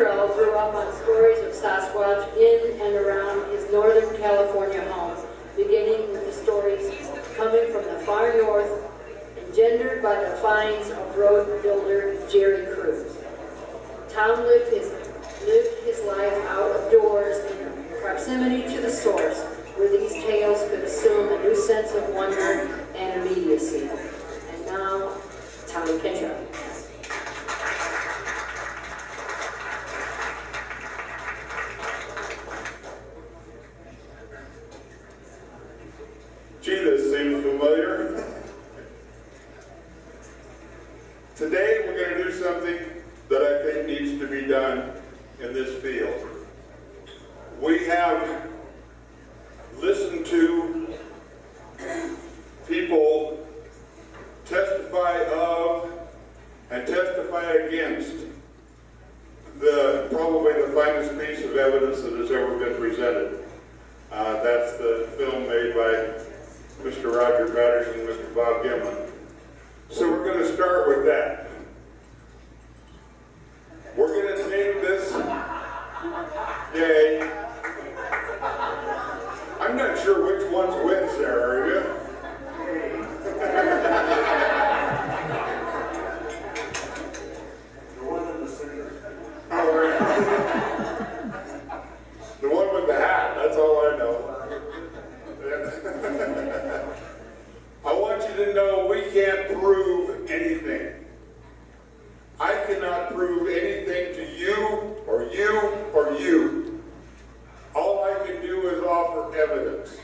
Cantrall grew up on stories of Sasquatch in and around his Northern California home, beginning with the stories coming from the far north, engendered by the finds of road builder Jerry Cruz. Thom lived his life out of doors in proximity to the source, where these tales could assume a new sense of wonder and immediacy. And now, Thom Cantrall. Gee, this seems familiar. Today we're going to do something that I think needs to be done in this field. We have listened to people testify of and testify against probably the finest piece of evidence that has ever been presented. That's the film made by Mr. Roger Patterson and Mr. Bob Gimlin. So we're going to start with that. We're going to take this. Yay. I'm not sure which one's which, Sarah, are you? The one in the center. All right. The one with the hat, that's all I know. I want you to know we can't prove anything. I cannot prove anything to you or you or you. All I can do is offer evidence.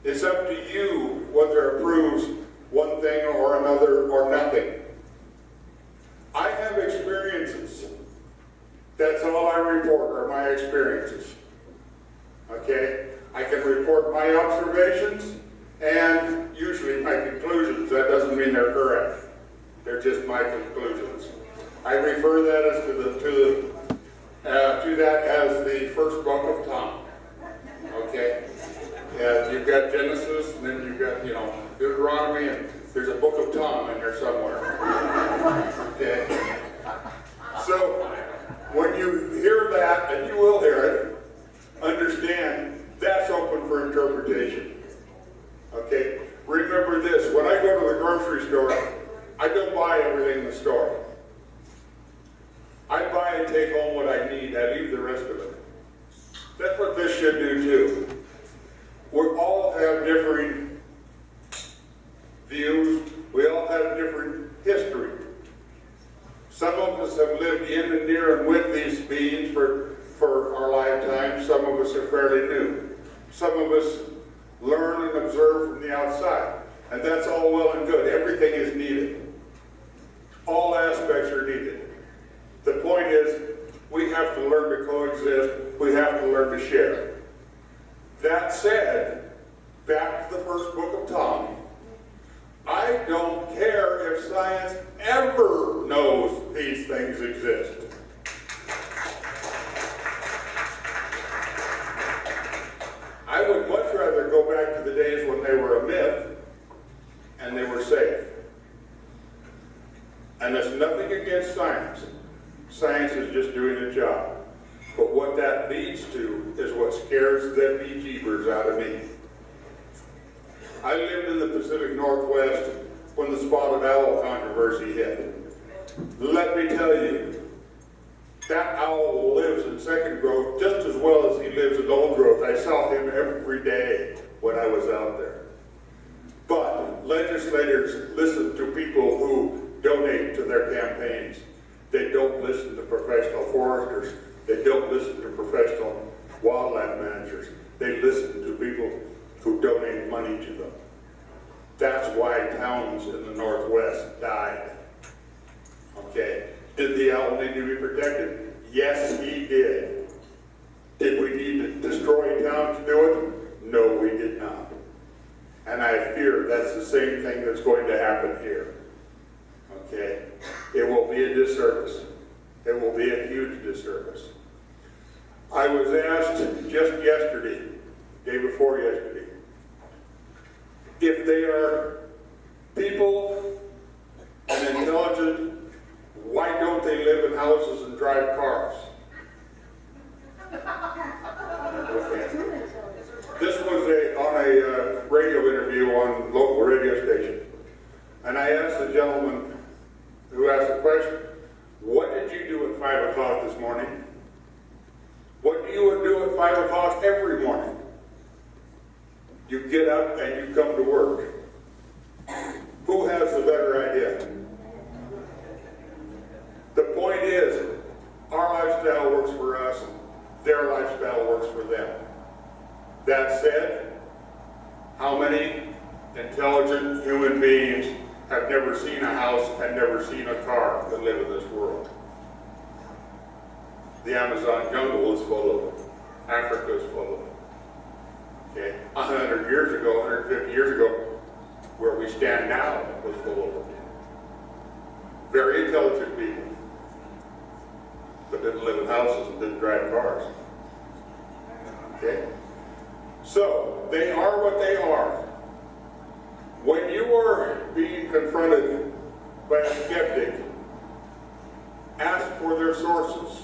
It's up to you whether it proves one thing or another or nothing. I have experiences. That's all I report are my experiences. Okay? I can report my observations and usually my conclusions. That doesn't mean they're correct. They're just my conclusions. I refer that as to that as the first book of Thom. Okay? And you've got Genesis, and then you've got, Deuteronomy, and there's a book of Thom in there somewhere. Okay? So, when you hear that, and you will hear it, understand that's open for interpretation. Okay? Remember this, when I go to the grocery store, I don't buy everything in the store. I buy and take home what I need. I leave the rest of it. That's what this should do too. We all have differing views. We all have different history. Some of us have lived in and near and with these beings for our lifetime. Some of us are fairly new. Some of us learn and observe from the outside. And that's all well and good. Everything is needed. All aspects are needed. The point is, we have to learn to coexist. We have to learn to share. That said, back to the first book of Thom, I don't care if science ever knows these things exist. I would much rather go back to the days when they were a myth and they were safe. And there's nothing against science. Science is just doing a job. But what that leads to is what scares the bejeebers out of me. I lived in the Pacific Northwest when the spotted owl controversy hit. Let me tell you, that owl lives in second growth just as well as he lives in old growth. I saw him every day when I was out there. But legislators listen to people who donate to their campaigns. They don't listen to professional foresters. They don't listen to professional wildlife managers. They listen to people who donate money to them. That's why towns in the Northwest died. Okay? Did the owl need to be protected? Yes, he did. Did we need to destroy towns to do it? No, we did not. And I fear that's the same thing that's going to happen here. Okay? It will be a disservice. It will be a huge disservice. I was asked just yesterday, day before yesterday, if they are people and intelligent, why don't they live in houses and drive cars. Okay. This was on a radio interview on a local radio station. And I asked the gentleman who asked the question, what did you do at 5 o'clock this morning? What do you do at 5 o'clock every morning? You get up and you come to work. Who has the better idea? The point is, our lifestyle works for us, their lifestyle works for them. That said, how many intelligent human beings have never seen a house and never seen a car that live in this world? The Amazon jungle is full of them. Africa is full of them. Okay? 100 years ago, 150 years ago, where we stand now was full of them. Very intelligent people, but didn't live in houses and didn't drive cars. Okay? So, they are what they are. When you are being confronted by a skeptic, ask for their sources.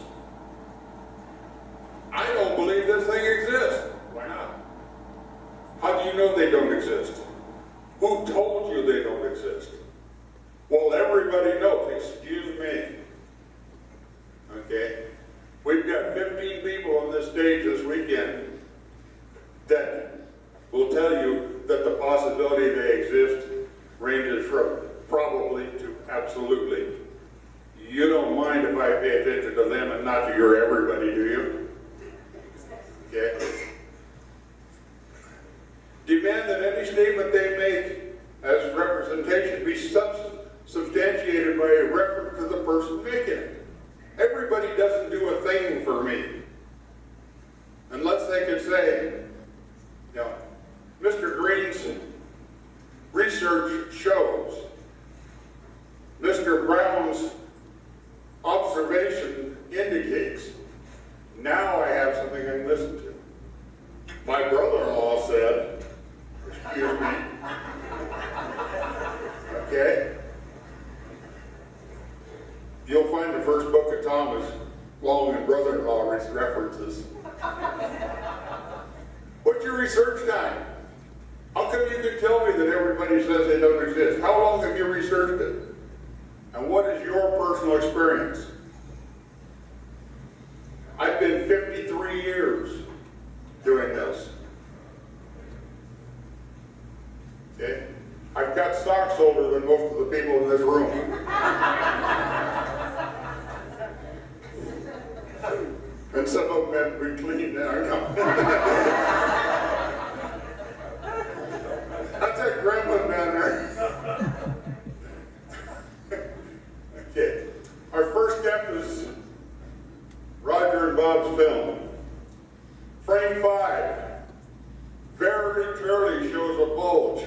I don't believe this thing exists. Why not? How do you know they don't exist? Who told you they don't exist? Well, everybody knows. Excuse me. Okay? We've got 15 people on this stage this weekend that will tell you that the possibility they exist ranges from probably to absolutely. You don't mind if I pay attention to them and not to your everybody, do you? Okay? Demand that any statement they make as representation be substantiated by a reference to the person making it. Everybody doesn't do a thing for me. Unless they could say, you know, Mr. Green's research shows, Mr. Brown's observation indicates. Now I have something I can listen to. My brother-in-law said, excuse me, okay? You'll find the first book of Thom is long in brother-in-law references. What's your research time? How come you can tell me that everybody says they don't exist? How long have you researched it? And what is your personal experience? I've been 53 years doing this. Okay? I've got socks older than most of the people in this room. And some of them have been cleaned now, I know. That's that gremlin down there. Okay. Our first step is Roger and Bob's film. Frame 5 very clearly shows a bulge.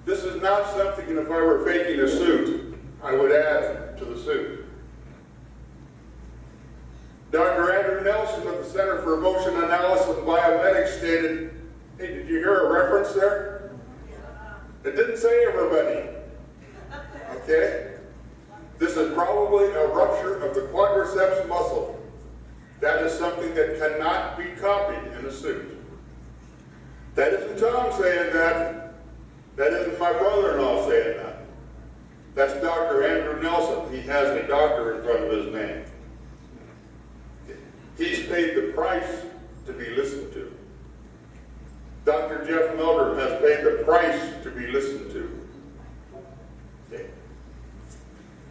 This is not something that if I were faking a suit, I would add to the suit. Dr. Andrew Nelson of the Center for Motion Analysis and Biomedics stated, hey, did you hear a reference there? It didn't say everybody. Okay? This is probably a rupture of the quadriceps muscle. That is something that cannot be copied in a suit. That isn't Thom saying that. That isn't my brother-in-law saying that. That's Dr. Andrew Nelson. He has a doctor in front of his name. He's paid the price to be listened to. Dr. Jeff Meldrum has paid the price to be listened to. Okay.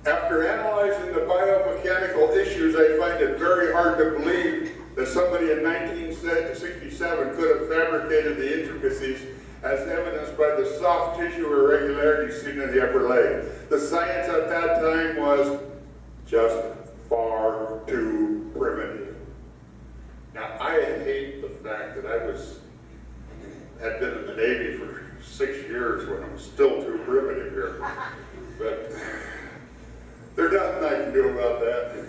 After analyzing the biomechanical issues, I find it very hard to believe that somebody in 1967 could have fabricated the intricacies as evidenced by the soft tissue irregularities seen in the upper leg. The science at that time was just far too primitive. Now, I hate the fact that I had been in the Navy for 6 years when I'm still too primitive here. But there's nothing I can do about that.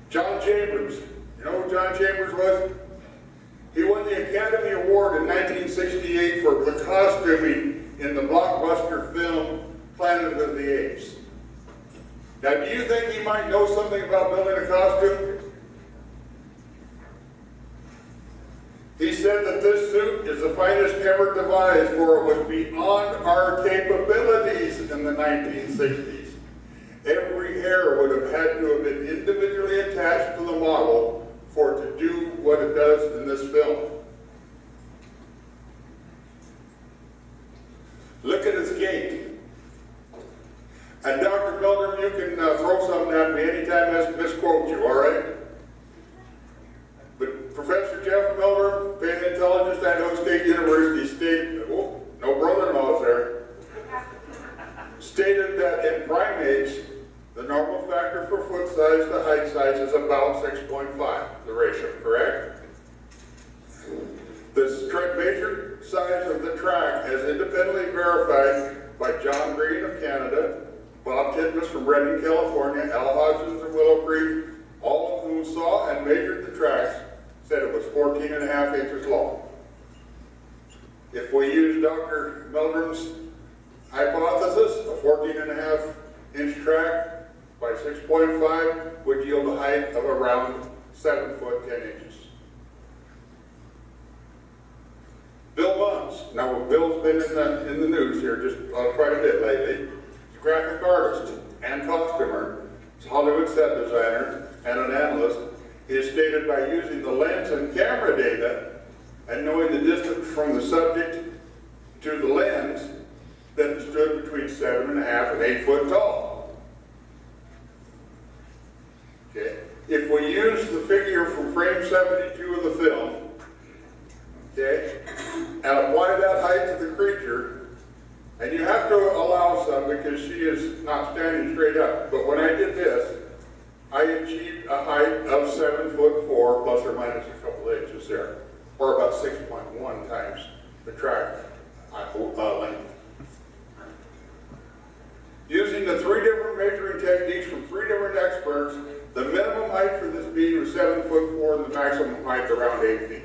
John Chambers. You know who John Chambers was? He won the Academy Award in 1968 for the costuming in the blockbuster film Planet of the Apes. Now, do you think he might know something about building a costume? He said that this suit is the finest ever devised, for it was beyond our capabilities in the 1960s. Every hair would have had to have been individually attached to the model for it to do what it does in this film. Look at his gait. And Dr. Meldrum, you can throw something at me anytime I misquote you, all right? But Professor Jeff Meldrum, paleontologist at Idaho State University, stated, oh, no brother-in-laws there, stated that in primates, the normal factor for foot size to height size is about 6.5, the ratio, correct? The major size of the track, as independently verified by John Green of Canada, Bob Titmus from Redding, California, Al Hodgins of Willow Creek, all of whom saw and measured the tracks, said it was 14.5 inches long. If we use Dr. Meldrum's hypothesis, a 14.5 inch track by 6.5 would yield a height of around 7 foot 10 inches. Bill Bunce. Now, Bill's been in the news here just quite a bit lately. He's a graphic artist and costumer. He's a Hollywood set designer and an analyst. He has stated by using the lens and camera data and knowing the distance from the subject to the lens that it stood between 7.5 and 8 foot tall. Okay. If we use the figure from frame 72 of the film, okay, and apply that height to the creature, and you have to allow some because she is not standing straight up. But when I did this, I achieved a height of 7'4", plus or minus a couple inches there, or about 6.1 times the track length. Using the 3 different measuring techniques from 3 different experts, the minimum height for this bead was 7'4", and the maximum height around 8 feet.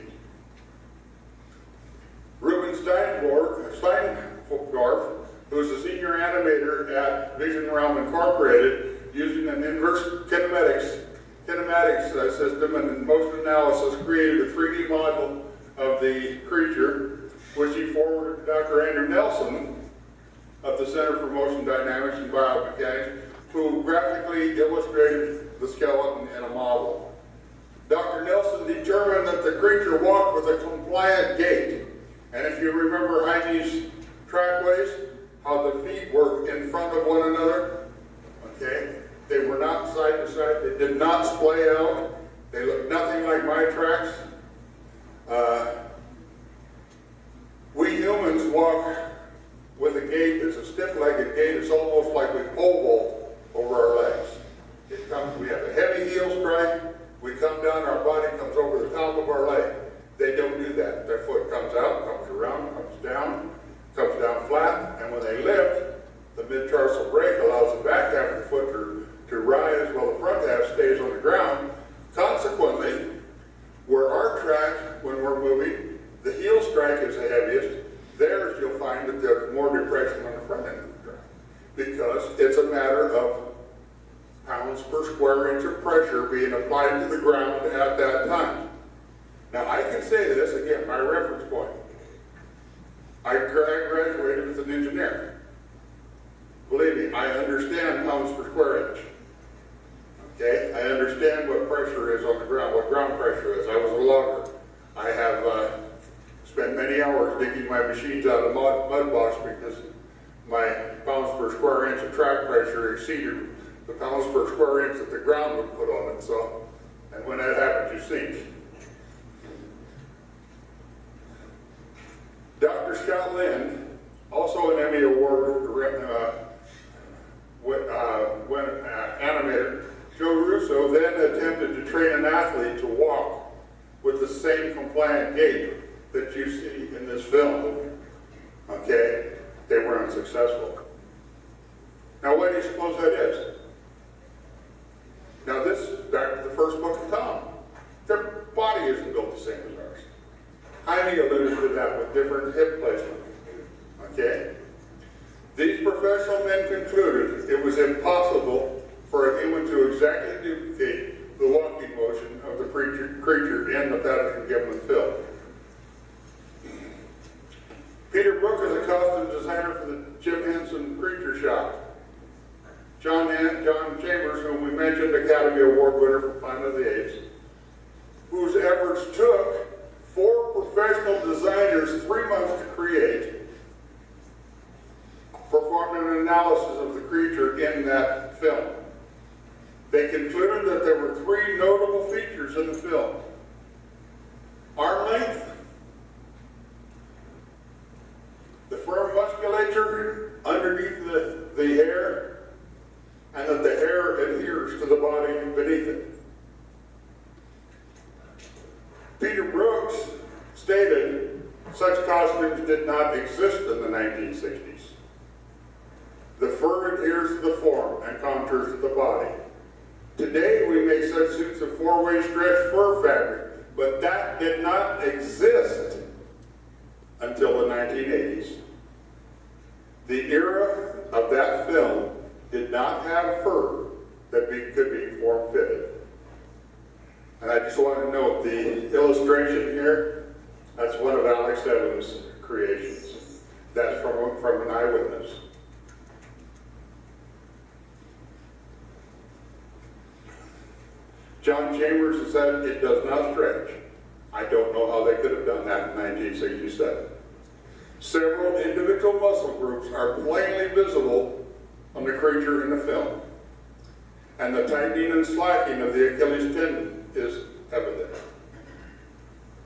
Ruben Steindorf, who's a senior animator at Vision Realm Incorporated, using an inverse kinematics system and in motion analysis, created a 3D model of the creature, which he forwarded to Dr. Andrew Nelson of the Center for Motion Dynamics and Biomechanics, who graphically illustrated the skeleton in a model. Dr. Nelson determined that the creature walked with a compliant gait. And if you remember Heine's trackways, how the feet were in front of one another, okay? They were not side to side. They did not splay out. They looked nothing like my tracks. We humans walk with a gait that's a stiff-legged gait. It's almost like we pole vault over our legs. We have a heavy heel strike. We come down, our body comes over the top of our leg. They don't do that. Their foot comes out, comes around, comes down flat, and when they lift, the mid-tarsal brake allows the back half of the foot to rise while the front half stays on the ground. Consequently, where our track, when we're moving, the heel strike is the heaviest. Theirs, you'll find that there's more depression on the front end of the track because it's a matter of pounds per square inch of pressure being applied to the ground at that time. Now, I can say this, again, my reference point. I graduated as an engineer. Believe me, I understand pounds per square inch. Okay? I understand what pressure is on the ground, what ground pressure is. I was a logger. I have spent many hours digging my machines out of mud box because my pounds per square inch of track pressure exceeded the pounds per square inch that the ground would put on it. So, and when that happens, you sink. Dr. Scott Lind, also an Emmy Award animator, Joe Russo then attempted to train an athlete to walk with the same compliant gait that you see in this film. Okay? They were unsuccessful. Now, what do you suppose that is? Now, this is back to the first book of Thom. Their body isn't built the same as ours. Heine alluded to that with different hip placement. Okay? These professional men concluded it was impossible for a human to exactly duplicate the walking motion of the creature in the Patterson-Gimlin film. Peter Brook is a costume designer for the Jim Henson Creature Shop. John Chambers, whom we mentioned, Academy Award winner for Planet of the Apes, whose efforts took 4 professional designers 3 months to create, performed an analysis of the creature in that film. They concluded that there were 3 notable features in the film. Arm length, the firm musculature underneath the hair, and that the hair adheres to the body beneath it. Peter Brooks stated such costumes did not exist in the 1960s. The fur adheres to the form and contours of the body. Today we make such suits of 4-way stretch fur fabric, but that did not exist until the 1980s. The era of that film did not have fur that could be form-fitted. And I just want to note the illustration here, that's one of Alex Evans' creations. That's from an eyewitness. John Chambers said it does not stretch. I don't know how they could have done that in 1967. Several individual muscle groups are plainly visible on the creature in the film. And the tightening and slacking of the Achilles tendon is evident.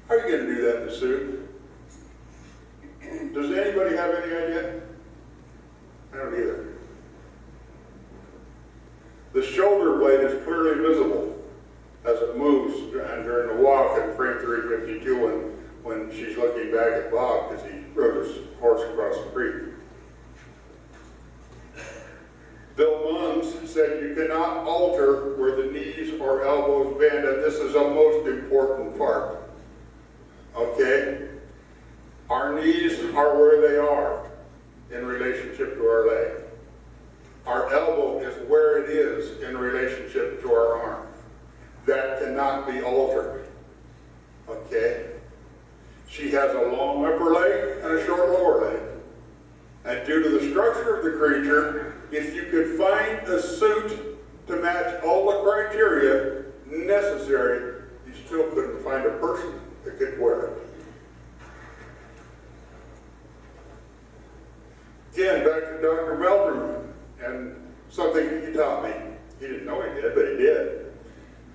How are you going to do that in a suit? Does anybody have any idea? I don't either. The shoulder blade is clearly visible as it moves during the walk in frame 352 when she's looking back at Bob because he rode his horse across the creek. Bill Munns said you cannot alter where the knees or elbows bend, and this is a most important part. Okay? Our knees are where they are in relationship to our leg. Our elbow is where it is in relationship to our arm. That cannot be altered. Okay? She has a long upper leg and a short lower leg. And due to the structure of the creature, if you could find a suit to match all the criteria necessary, you still couldn't find a person that could wear it. Again, back to Dr. Meldrum and something he taught me. He didn't know he did, but he did.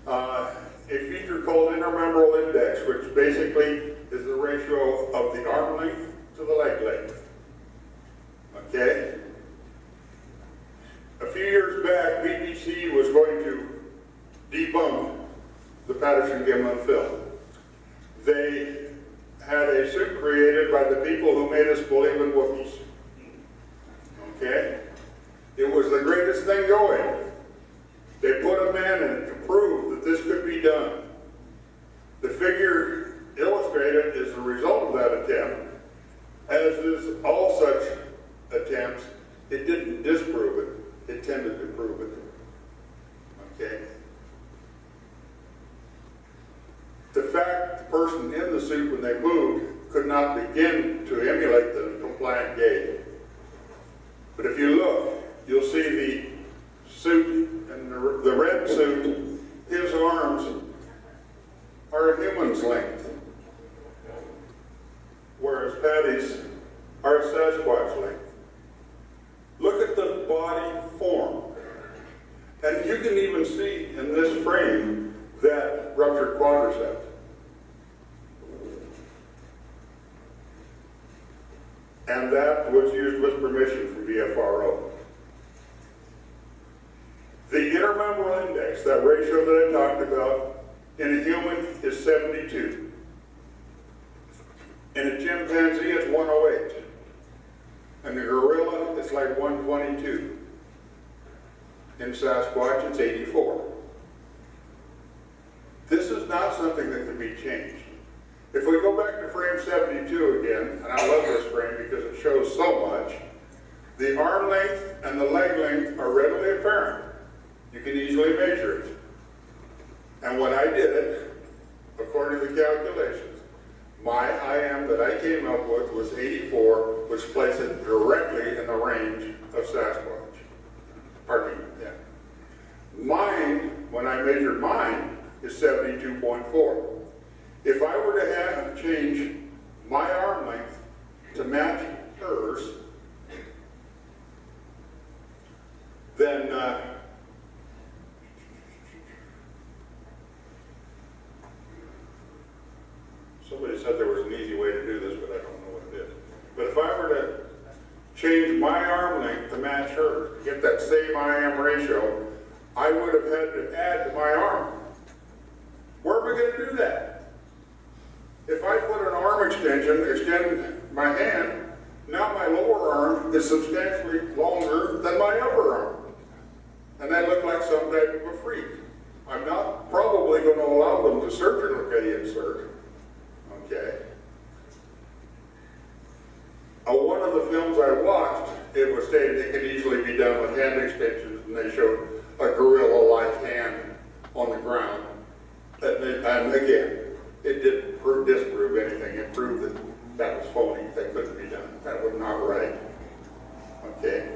A feature called intermembral index, which basically is the ratio of the arm length to the leg length. Okay? A few years back, BBC was going to debunk the Patterson-Gimlin film. They had a suit created by the people who made us believe in Wookiees. Okay? It was the greatest thing going. They put a man in to prove that this could be done. The figure illustrated is the result of that attempt. As is all such attempts, it didn't disprove it, it tended to prove it. Okay? The fact the person in the suit when they moved could not begin to emulate the compliant gait. But if you look, you'll see the suit and the red suit, his arms are a human's length, whereas Patty's are a Sasquatch length. Look at the body form. And you can even see in this frame that ruptured quadricep. And that was used with permission from BFRO. The intermembral index, that ratio that I talked about, in a human is 72. In a chimpanzee, it's 108. And the gorilla, it's like 122. In Sasquatch, it's 84. This is not something that can be changed. If we go back to frame 72 again, and I love this frame because it shows so much, The arm length and the leg length are readily apparent. You can easily measure it. And when I did it, according to the calculations, my IM that I came up with was 84, which placed it directly in the range of Sasquatch. Pardon me, yeah. Mine, when I measured mine, is 72.4. If I were to have change my arm length to match hers, then somebody said there was an easy way to do this, but I don't know what it is. But if I were to change my arm length to match hers, get that same IM ratio, I would have had to add to my arm. Where are we going to do that? If I put an arm extension, extend my hand, now my lower arm is substantially longer than my upper arm. And I look like some type of a freak. I'm not probably going to allow them to surgically insert. Okay. One of the films I watched, it was stated it could easily be done with hand extensions, and they showed a gorilla-like hand on the ground. And again, it didn't disprove anything. It proved that that was phony. That couldn't be done. That was not right. Okay.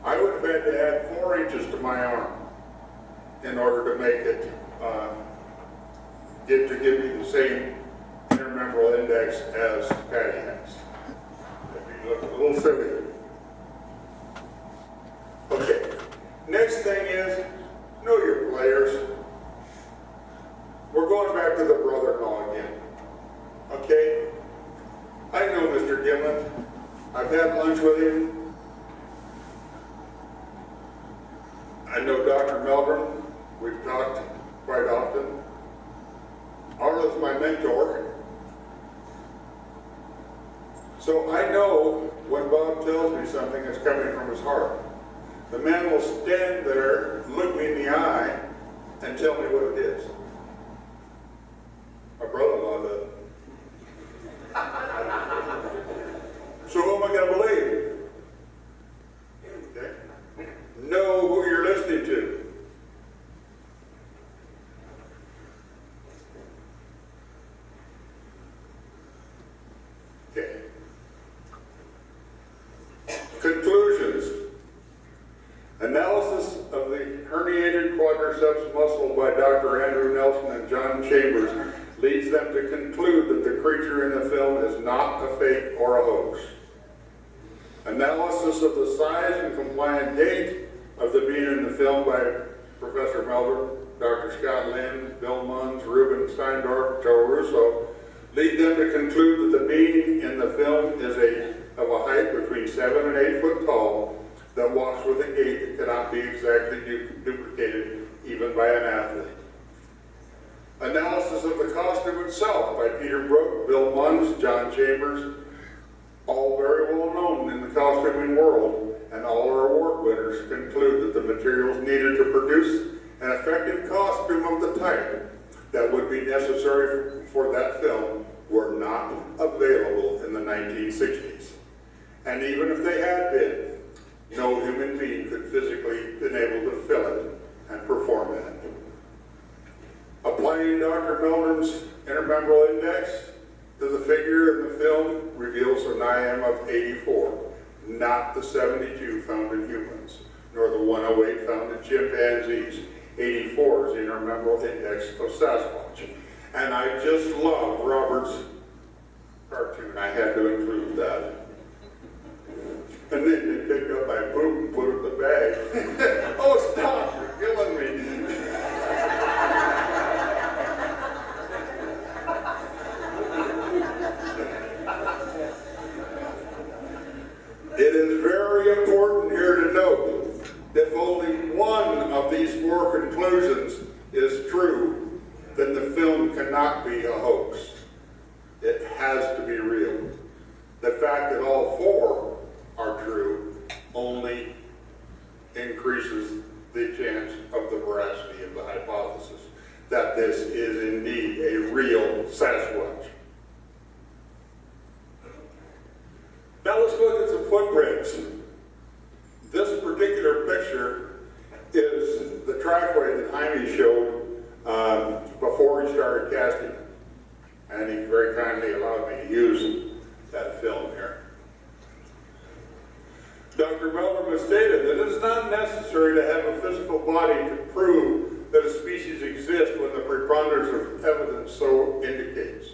I would have had to add 4 inches to my arm in order to make it give me the same intermembral index as Patty has. If you look a little silly. Okay. Next thing is, know your players. We're going back to the brother-in-law again. Okay? I know Mr. Gimlin. I've had lunch with him. I know Dr. Meldrum. We've talked quite often. Arla's my mentor. So I know when Bob tells me something that's coming from his heart. The man will stand there, look me in the eye, and tell me what it is. My brother-in-law does. So who am I going to believe? Okay. Know who you're listening to. Okay. Conclusions. Analysis of the herniated quadriceps muscle by Dr. Andrew Nelson and John Chambers leads them to conclude that the creature in the film is not a fake or a hoax. Analysis of the size and compliant gait of the being in the film by Professor Meldrum, Dr. Scott Lynn, Bill Munns, Ruben Steindorf, Joe Russo lead them to conclude that the being in the film is of a height between 7 and 8 foot tall that walks with a gait that cannot be exactly duplicated even by an athlete. Analysis of the costume itself by Peter Brook, Bill Munns, John Chambers, all very well known in the costuming world, and all our award winners conclude that the materials needed to produce an effective costume of the type that would be necessary for that film were not available in the 1960s. And even if they had been, no human being could physically been able to fill it and perform in it. Applying Dr. Meldrum's intermembral index to the figure in the film reveals an IM of 84, not the 72 found in humans, nor the 108 found in chimpanzees. 84 is the intermembral index of Sasquatch. And I just love Robert's cartoon. I had to include that. And then they picked up my poop and put it in the bag. Oh, stop, you're killing me. It is very important here to note that if only one of these 4 conclusions is true, then the film cannot be a hoax. It has to be real. The fact that all 4 are true only increases the chance of the veracity of the hypothesis that this is indeed a real Sasquatch. Now let's look at some footprints. picture is the trackway that Jaime showed before he started casting. And he very kindly allowed me to use that film here. Dr. Meldrum has stated that it is not necessary to have a physical body to prove that a species exists when the preponderance of evidence so indicates.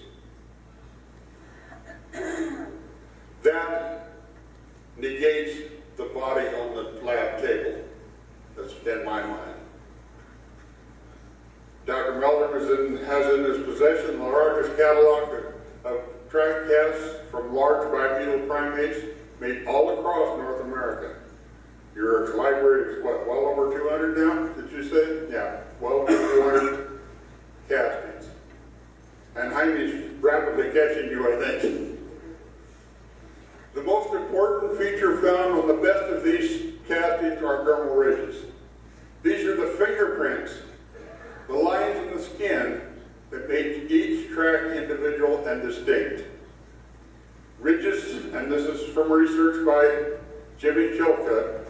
That negates the body on the lab table. That's in my mind. Dr. Meldrum has in his possession the largest catalog of track casts from large bipedal primates made all across North America. Your library is what, well over 200 now, did you say? Yeah, well over 200 castings. And Jaime's rapidly catching you, I think. The most important feature found on the best of these castings are dermal ridges. These are the fingerprints, the lines in the skin that make each track individual and distinct. Ridges, and this is from research by Jimmy Chilcutt,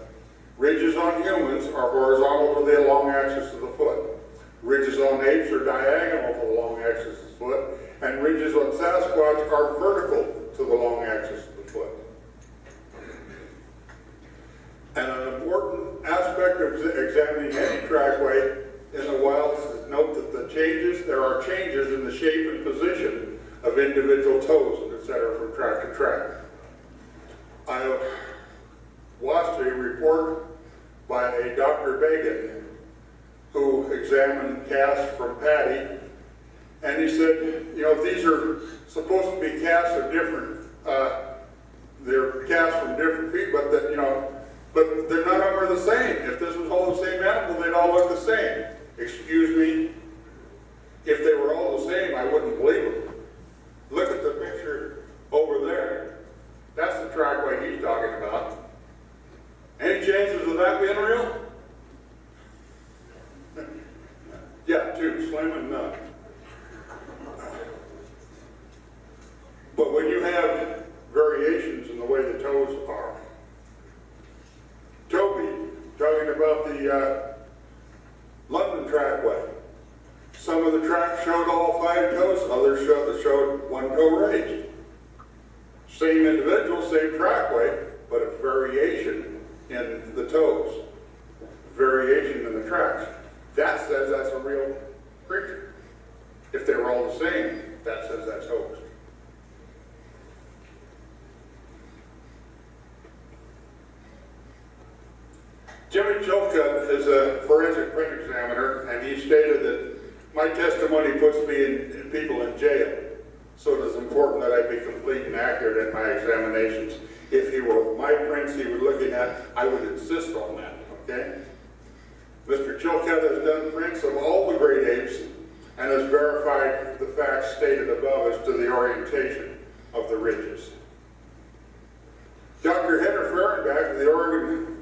ridges on humans are horizontal to the long axis of the foot. Ridges on apes are diagonal to the long axis of the foot, and ridges on Sasquatch are vertical to the long axis of the foot. And an important aspect of examining any trackway in the wild is to note that there are changes in the shape and position of individual toes, etc., from track to track. I watched a report by a Dr. Bagan who examined casts from Patty, and he said, you know, these are supposed to be casts of different, they're casts from different feet, but that, you know, but none of them are the same. If this was all the same animal, they'd all look the same. Excuse me, if they were all the same, I wouldn't believe them. Look at the picture over there. That's the trackway he's talking about. Any chances of that being real? Yeah, two, slim and none. But when you have variations in the way the toes are, Toby, talking about the London trackway. Some of the tracks showed all 5 toes, others showed 1 toe raised. Same individual, same trackway, but a variation in the toes, variation in the tracks. That says that's a real creature. If they were all the same, that says that's hoax. Jimmy Chilcutt is a forensic print examiner, and he stated that my testimony puts me in people in jail, so it is important that I be complete and accurate in my examinations. If he were my prints he was looking at, I would insist on that, okay? Mr. Chilcutt has done prints of all the great apes and has verified the facts stated above as to the orientation of the ridges. Dr. Henry Fehrenbach of the Oregon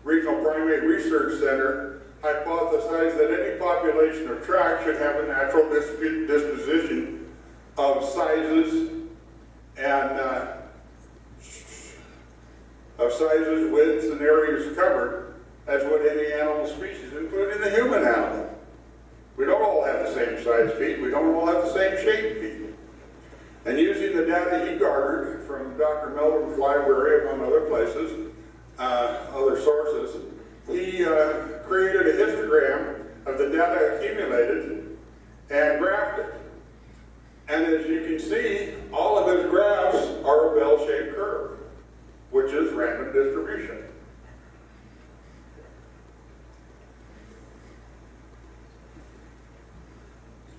Regional Primate Research Center hypothesized that any population of tracks should have a natural disposition of sizes and widths, and areas covered as would any animal species, including the human animal. We don't all have the same size feet. We don't all have the same shaped feet. And using the data he garnered from Dr. Meldrum's library, among other places, other sources, he created a histogram of the data accumulated and graphed it. And as you can see, all of his graphs are a bell-shaped curve, which is random distribution.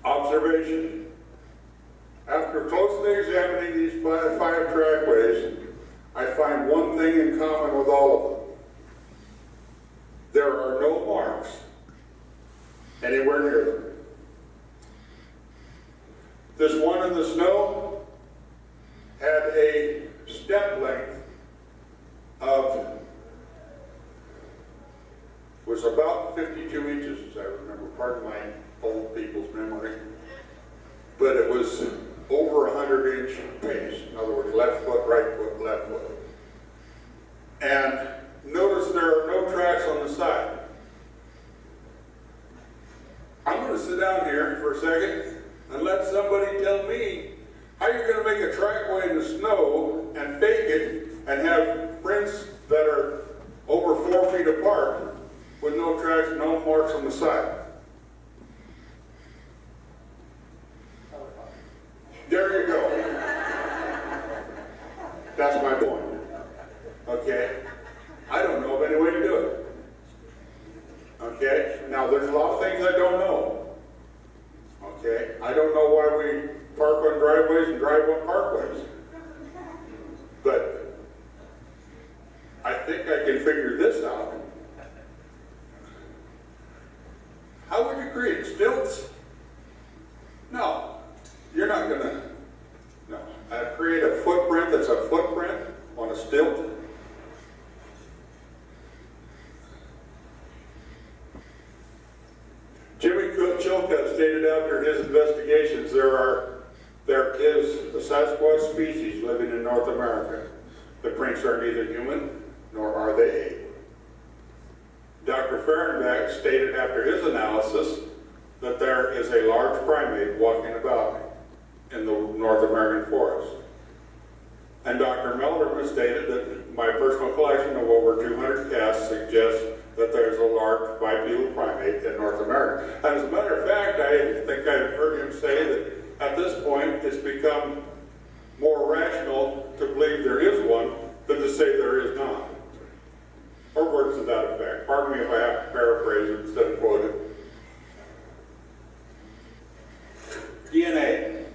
Observation. After closely examining these five trackways, I find one thing in common with all of them. There are no marks anywhere near them. This one in the snow had a step length was about 52 inches, as I remember, pardon my old people's memory. But it was over 100-inch pace. In other words, left foot, left foot. And notice there are no tracks on the for a second and let somebody tell me how you're going to make a trackway in the snow and fake it and have prints that are over 4 feet apart with no tracks, no marks on the side. There you go. That's my point. Okay? I don't know of any way to do it. Okay? Now, there's a lot of things I don't know. Okay? I don't know why we park on driveways and drive on parkways. But I think I can figure this out. How would you create stilts? No. You're not going to. No. I'd create a footprint that's a footprint on a stilt. Jimmy Chilcutt stated after his investigations there is a Sasquatch species living in North America. The prints are neither human nor are they ape. Dr. Fehrenbach stated after his analysis that there is a large primate walking about in the North American forest. And Dr. Melderman stated that my personal collection of over 200 casts suggests that there's a large bipedal primate in North America. And as a matter of fact, I think I've heard him say that at this point it's become more rational to believe there is one than to say there is not. Or words to that effect. Pardon me if I have to paraphrase it instead of quote it. DNA.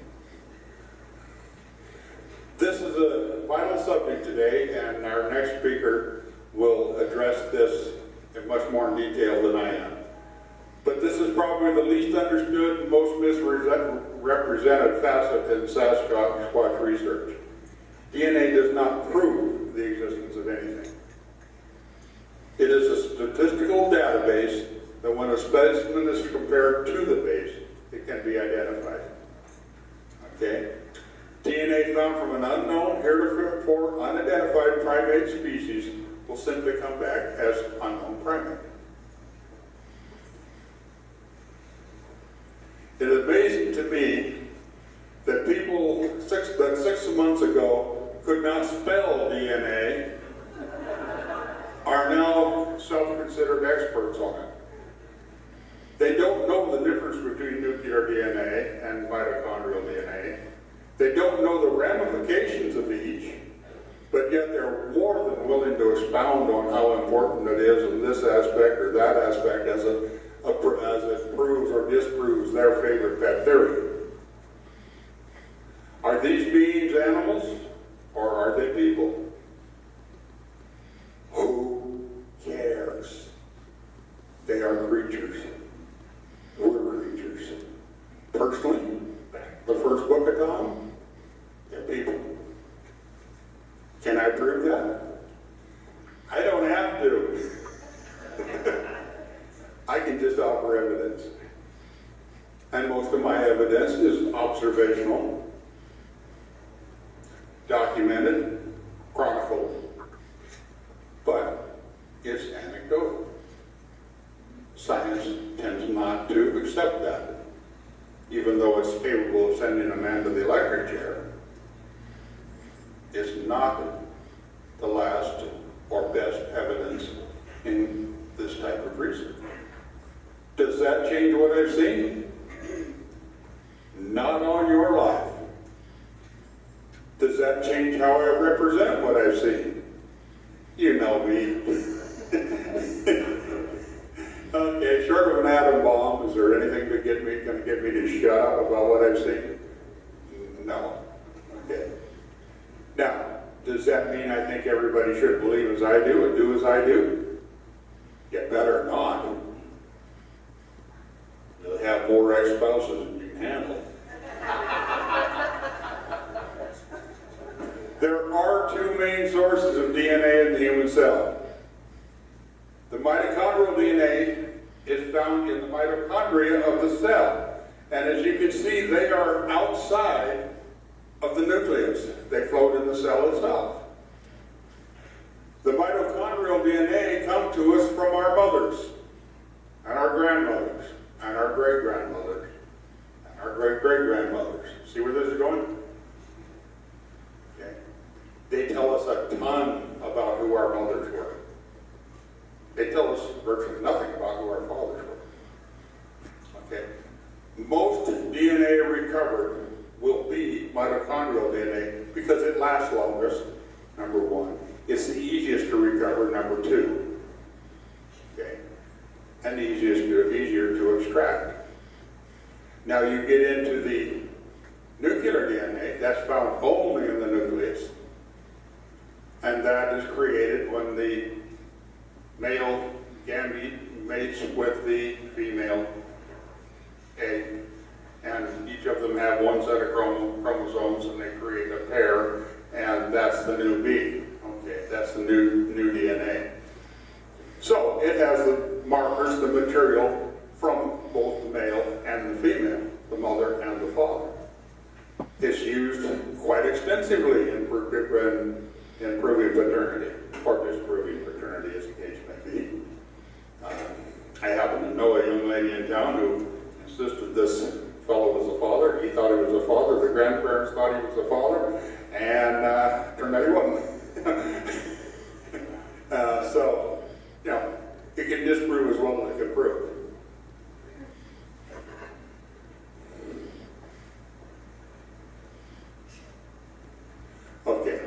This is a final subject today, and our next speaker will address this in much more detail than I am. But this is probably the least understood and most misrepresented facet in Sasquatch research. DNA does not prove the existence of anything. It is a statistical database that when a specimen is compared to the base, it can be identified. Okay? DNA found from an unknown, heretofore unidentified primate species will simply come back as unknown primate. It is amazing to me that people that 6 months ago could not spell DNA are now self-considered experts on it. They don't know the difference between nuclear DNA and mitochondrial DNA. They don't know the ramifications of each, but yet they're more than willing to expound on how important it is in this aspect or that aspect as it proves or disproves their favorite pet theory. Are these beings animals or are they people? Who cares? They are creatures. We're creatures. Personally, the first book of Thom, they're people. Can I prove that? I don't have to. I can just offer evidence. And most of my evidence is observational, documented, chronicled, but it's anecdotal. Science tends not to accept that, even though it's capable of sending a man to the electric chair. It's not the last or best evidence in this type of research. Does that change what I've seen? Not on your life. Does that change how I represent what I've seen? You know me. Okay, short of an atom bomb, is there anything going to get me to shut up about what I've seen? No. Okay. Now, does that mean I think everybody should believe as I do and do as I do? Get better not. You'll have more ex-spouses than you can handle. There are two main sources of DNA in the human cell. The mitochondrial DNA is found in the mitochondria of the cell. And as you can see, they are outside of the nucleus. They float in the cell itself. The mitochondrial DNA come to us from our mothers, and our grandmothers, and our great-grandmothers. they tell us virtually nothing about who our fathers were. Okay? Most DNA recovered will be mitochondrial DNA because it lasts longest, number one. It's the easiest to recover, number two. Okay? And easier to extract. Now you get into the nuclear DNA, that's found only in the nucleus. And that is created when the male gamete mates with the female egg. And each of them have one set of chromosomes and they create a pair, and that's the new B. Okay, that's the new DNA. So it has the markers, the material from both the male and the female, the mother and the father. It's used quite extensively in proving paternity, or disproving paternity as the case may be. I happen to know a young lady in town who insisted this fellow was a father. He thought he was a father. The grandparents thought he was a father, and turned out he wasn't. So, you know, it can disprove as well as it can prove. Okay,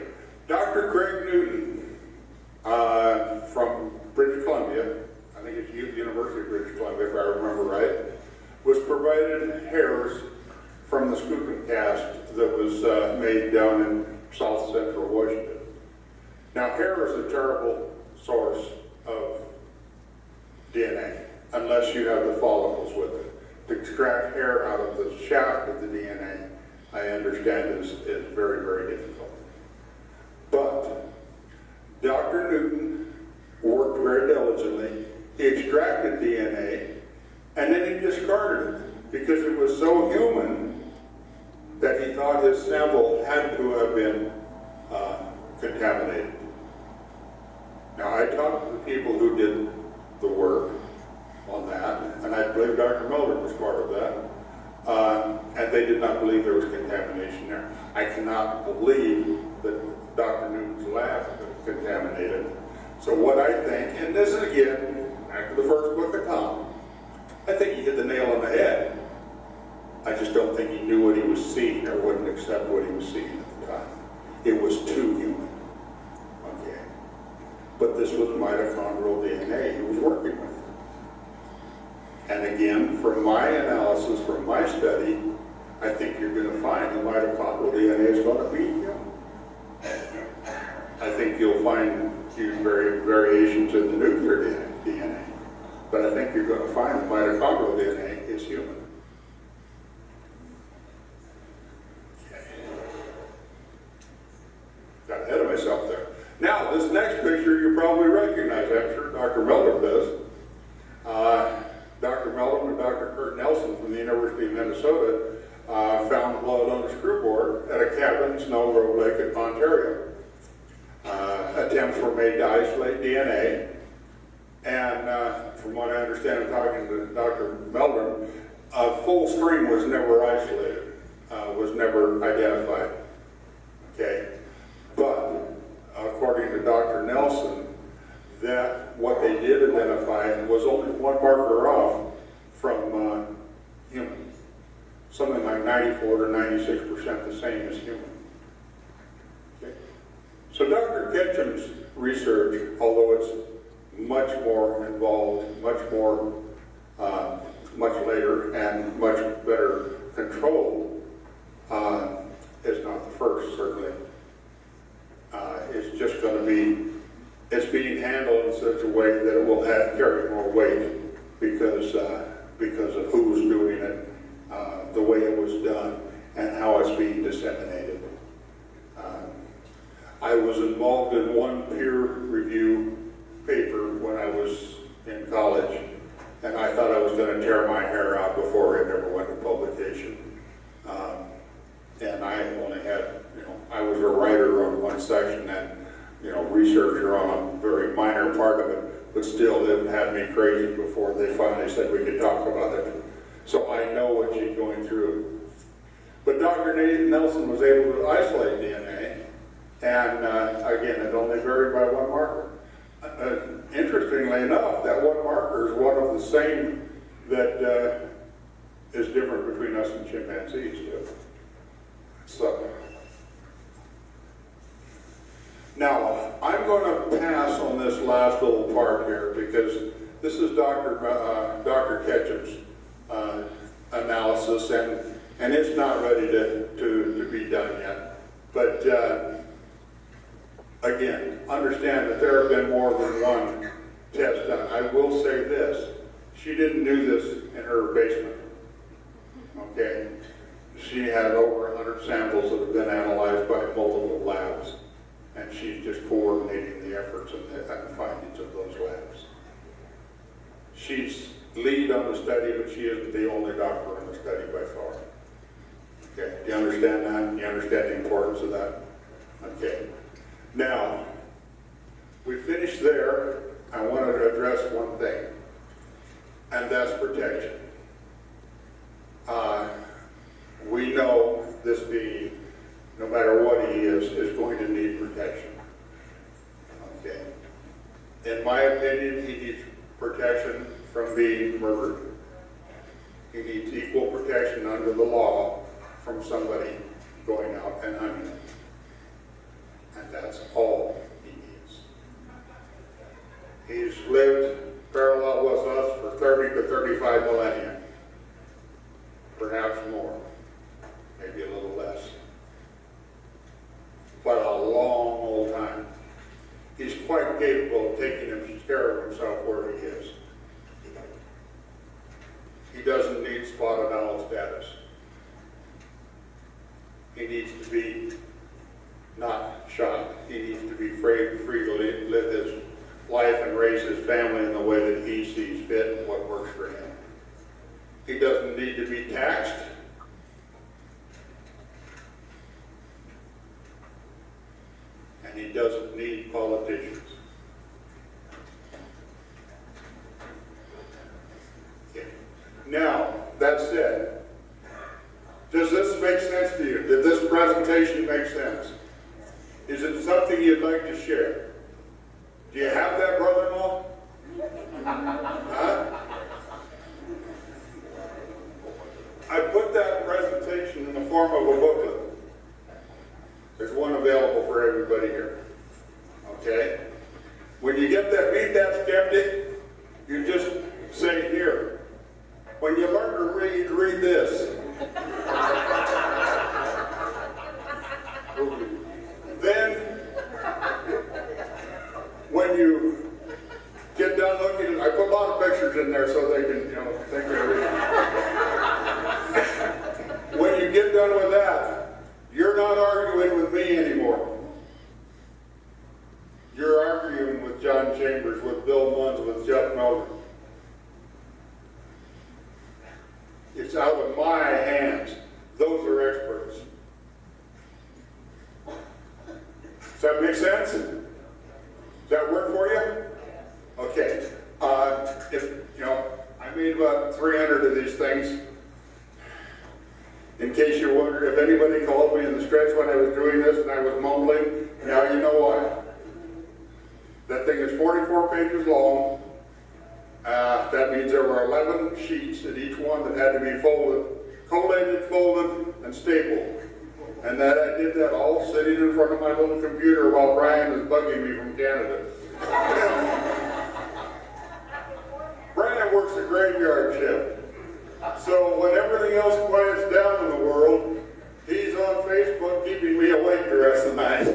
Dr. Craig Newton from British Columbia, I think it's University of British Columbia if I remember right, was provided hairs from the skookum cast that was made down in south central Washington. Now hair is a terrible source of DNA unless you have the follicles with it. To extract hair out of the shaft of the DNA, I understand is very, very difficult. But Dr. Newton worked very diligently. He extracted DNA and then he discarded it because it was so human that he thought his sample had to have been contaminated. Now I talked to the people who did the work on that, and I believe Dr. Mulder was part of that, and they did not believe there was contamination there. I cannot believe that Dr. Newton's lab was contaminated. So what I think, and this is again, back to the first book of Thom, I think he hit the nail on the head. I just don't think he knew what he was seeing or wouldn't accept what he was seeing at the time. It was too human. Okay. But this was mitochondrial DNA he was working with. And again, from my analysis, from my study, I think you're going to find the mitochondrial DNA is going to be human. I think you'll find huge variations in the nuclear DNA. But I think you're going to find the mitochondrial DNA is human. Okay. Got ahead of myself there. Now, this next picture you probably recognize. I'm sure Dr. Melder does. Dr. Melder and Dr. Kurt Nelson from the University of Minnesota found blood on a screwboard at a cabin in Snow Grove Lake in Ontario. Attempts were made to isolate DNA. And from what I understand, talking to Dr. Melder, a full string was never isolated, was never identified. Okay, but according to Dr. Nelson, that what they did identify was only one marker off from human, something like 94 to 96% the same as human. Okay, so Dr. Ketchum's research, although it's much more involved, much later, and much better controlled, is not the first, certainly. It's just going to be, it's being handled in such a way that it will carry more weight because of who's doing it, the way it was done, and how it's being disseminated. I was involved in one peer review paper when I was in college, and I thought I was going to tear my hair out before it ever went to publication. And I only had, I was a writer on one section and, researcher on a very minor part of it, but still it had me crazy before they finally said we could talk about it. So I know what she's going through. But Dr. Nelson was able to isolate DNA, and again, it only varied by one marker. Interestingly enough, that one marker is one of the same that is different between us and chimpanzees too. So, now I'm going to pass on this last little part here because this is Dr. Ketchum's analysis, and it's not ready to be done yet. But again, understand that there have been more than one test done. I will say this, she didn't do this in her basement, okay? She had over 100 samples that have been analyzed by multiple labs, and she's just coordinating the efforts and the findings of those labs. She's lead on the study, but she isn't the only doctor in the study by far. Okay, do you understand that? Do you understand the importance of that? Okay. Now, we finished there. I wanted to address one thing, and that's protection. We know this being, no matter what he is going to need protection. Okay. In my opinion, he needs protection from being murdered. He needs equal protection under the law from somebody going out and hunting him. And that's all he needs. He's lived parallel with us for 30 to 35 millennia. Perhaps more. Maybe a little less. But a long old time. He's quite capable of taking care of himself where he is. He doesn't need spotted owl status. He needs to be not shot. He needs to be free to live his life and raise his family in the way that he sees fit and what works for him. He doesn't need to be taxed. And he doesn't need politicians. Okay. Now, that said, does this make sense to you? Did this presentation make sense? Is it something you'd like to share? Do you have that, brother-in-law? Huh? I put that presentation in the form of a booklet. There's one available for everybody here. Okay? When you get that, meet that skeptic, you just say, here. When you learn to read this. Then, when you get done looking, I put a lot of pictures in there so they can, think they're reading. When you get done with that, you're not arguing with me anymore. You're arguing with John Chambers, with Bill Munns, with Jeff Melvin. It's out of my hands. Those are experts. Does that make sense? Does that work for you? Okay. I made about 300 of these things. In case you wonder, if anybody called me in the stretch when I was doing this and I was mumbling, now you know why. That thing is 44 pages long. That means there were 11 sheets in each one that had to be folded, collated, folded, and stapled. And that I did that all sitting in front of my little computer while Brian was bugging me from Canada. Brian works a graveyard shift. So when everything else quiets down in the world, he's on Facebook keeping me awake the rest of the night.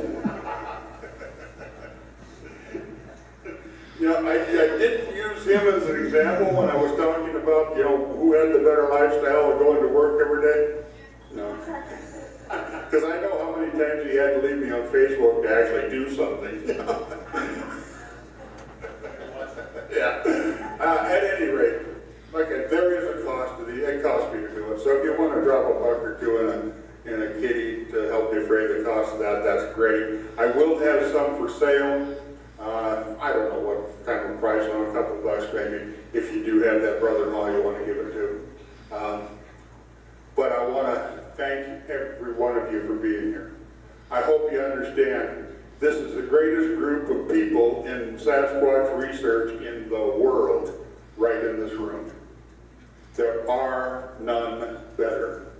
I didn't use him as an example when I was talking about, who had the better lifestyle of going to work every day. No. Because I know how many times he had to leave me on Facebook to actually do something. Yeah. At any rate, there is a cost to it costs me to do it. So if you want to drop a buck or two in a kitty to help defray the cost of that, that's great. I will have some for sale. I don't know what kind of price on, a couple bucks maybe, if you do have that brother-in-law you want to give it to. But I want to thank every one of you for being here. I hope you understand This is the greatest group of people in Sasquatch research in the world, right in this room. There are none better.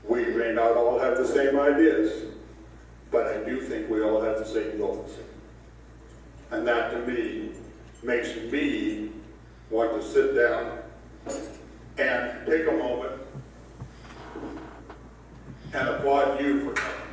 We may not all have the same ideas, but I do think we all have the same goals. And that, to me, makes me want to sit down and take a moment and applaud you for that.